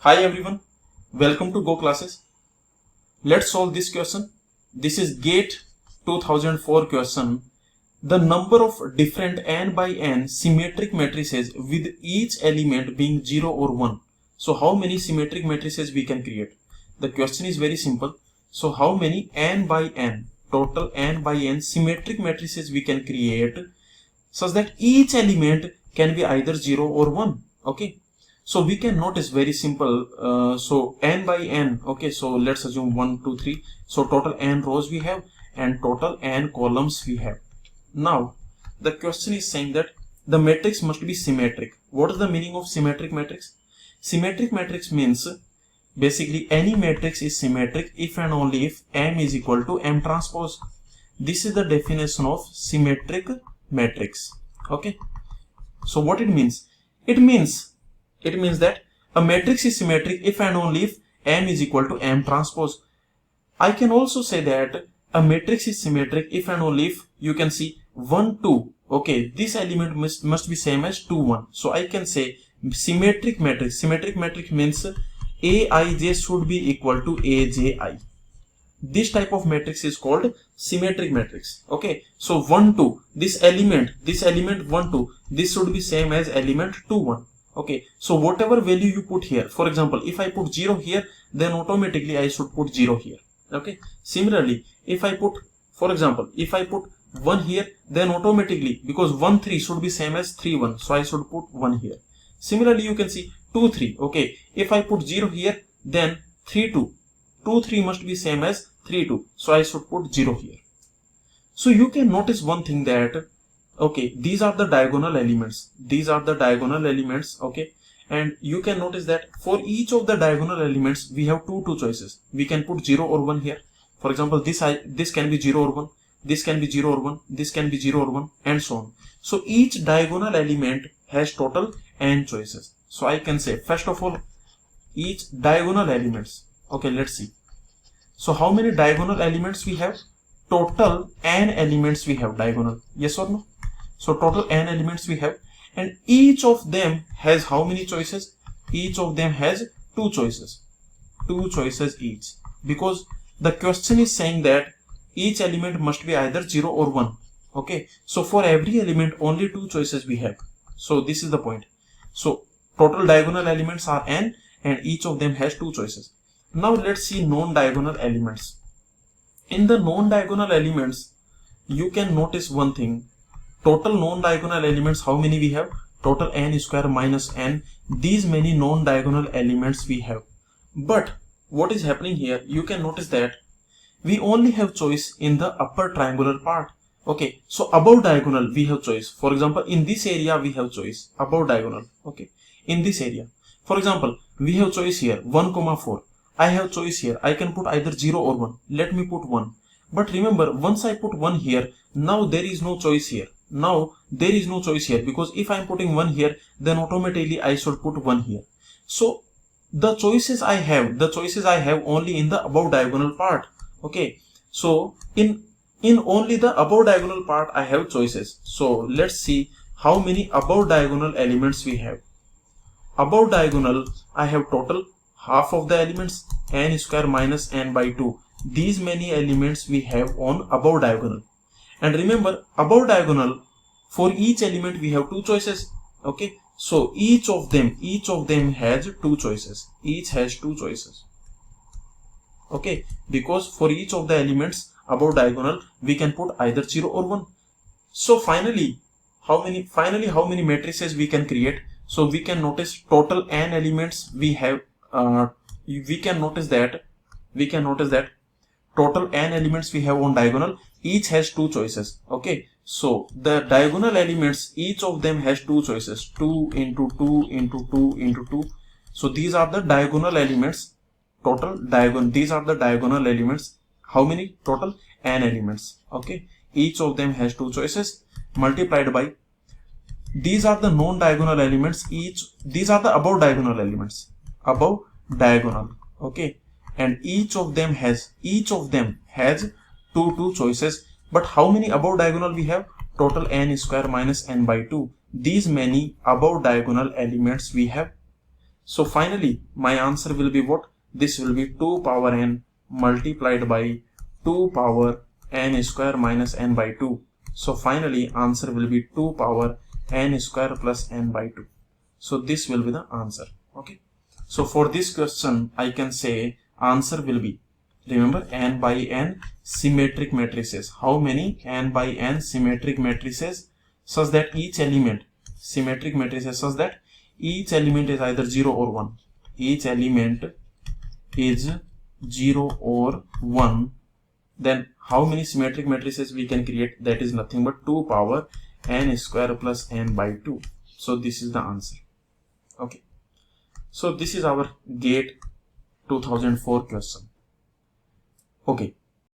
Hi everyone, welcome to Go Classes. Let's solve this question. This is GATE 2004 question. The number of different n by n symmetric matrices with each element being 0 or 1. So how many symmetric matrices we can create? The question is very simple. So how many n by n, total n by n symmetric matrices we can create such that each element can be either 0 or 1. Okay. So we can notice very simple. So n by n. Okay. So let's assume 1, 2, 3. So total n rows we have and total n columns we have. Now the question is saying that the matrix must be symmetric. What is the meaning of symmetric matrix? Symmetric matrix means basically any matrix is symmetric if and only if M is equal to M transpose. This is the definition of symmetric matrix. Okay. So what it means? It means that a matrix is symmetric if and only if M is equal to M transpose. I can also say that a matrix is symmetric if and only if you can see 1, 2. Okay, this element must be same as 2, 1. So I can say symmetric matrix. Symmetric matrix means Aij should be equal to Aji. This type of matrix is called symmetric matrix. Okay, so 1, 2, this element 1, 2, this should be same as element 2, 1. Okay, so whatever value you put here, for example, if I put 0 here, then automatically I should put 0 here. Okay, similarly, if I put, for example, if I put 1 here, then automatically, because 1, 3 should be same as 3, 1, so I should put 1 here. Similarly, you can see 2, 3. Okay, if I put 0 here, then 3, 2. 2, 3 must be same as 3, 2. So I should put 0 here. So you can notice one thing that, okay, these are the diagonal elements. These are the diagonal elements. Okay. And you can notice that for each of the diagonal elements, we have two choices. We can put 0 or 1 here. For example, this can be 0 or 1. This can be 0 or 1. This can be 0 or 1 and so on. So each diagonal element has total n choices. So I can say, first of all, each diagonal elements. Okay, let's see. So how many diagonal elements we have? Total n elements we have diagonal. Yes or no? So total n elements we have, and each of them has how many choices? Each of them has two choices. Two choices each. Because the question is saying that each element must be either 0 or 1. Okay. So for every element only two choices we have. So this is the point. So total diagonal elements are n and each of them has two choices. Now let's see non-diagonal elements. In the non-diagonal elements, you can notice one thing. Total non-diagonal elements, how many we have? Total n square minus n. These many non-diagonal elements we have. But what is happening here? You can notice that we only have choice in the upper triangular part. Okay, so above diagonal we have choice. For example, in this area we have choice above diagonal. Okay, in this area, for example, we have choice here 1, 4. I have choice here. I can put either 0 or 1. Let me put 1. But remember, once I put 1 here, now there is no choice here. Now there is no choice here, because if I am putting 1 here, then automatically I should put 1 here. So the choices I have only in the above diagonal part. Okay, so in only the above diagonal part I have choices. So let's see how many above diagonal elements we have. Above diagonal I have total half of the elements, n square minus n by 2. These many elements we have on above diagonal. And remember, above diagonal, for each element we have two choices. Okay, so each of them has two choices. Each has two choices. Okay, because for each of the elements above diagonal we can put either 0 or 1. So finally how many matrices we can create? So we can notice total n elements we have. We can notice that total n elements we have on diagonal, each has two choices. Okay, so the diagonal elements, each of them has two choices, 2 into 2 into 2 into 2. So these are the diagonal elements. These are the diagonal elements. How many? Total n elements. Okay, each of them has two choices multiplied by, these are the non-diagonal elements. These are the above diagonal elements. Above diagonal. Okay, and each of them has two choices. But how many above diagonal we have? Total n square minus n by 2. These many above diagonal elements we have. So finally my answer will be what? This will be 2 power n multiplied by 2 power n square minus n by 2. So finally answer will be 2 power n square plus n by 2. So this will be the answer. Okay. So for this question I can say answer will be, remember, n by n symmetric matrices. How many? N by n symmetric matrices such that each element, symmetric matrices such that each element is either 0 or 1. Each element is 0 or 1. Then how many symmetric matrices we can create? That is nothing but 2 power n square plus n by 2. So this is the answer. Okay. So this is our GATE 2004 question. Okay.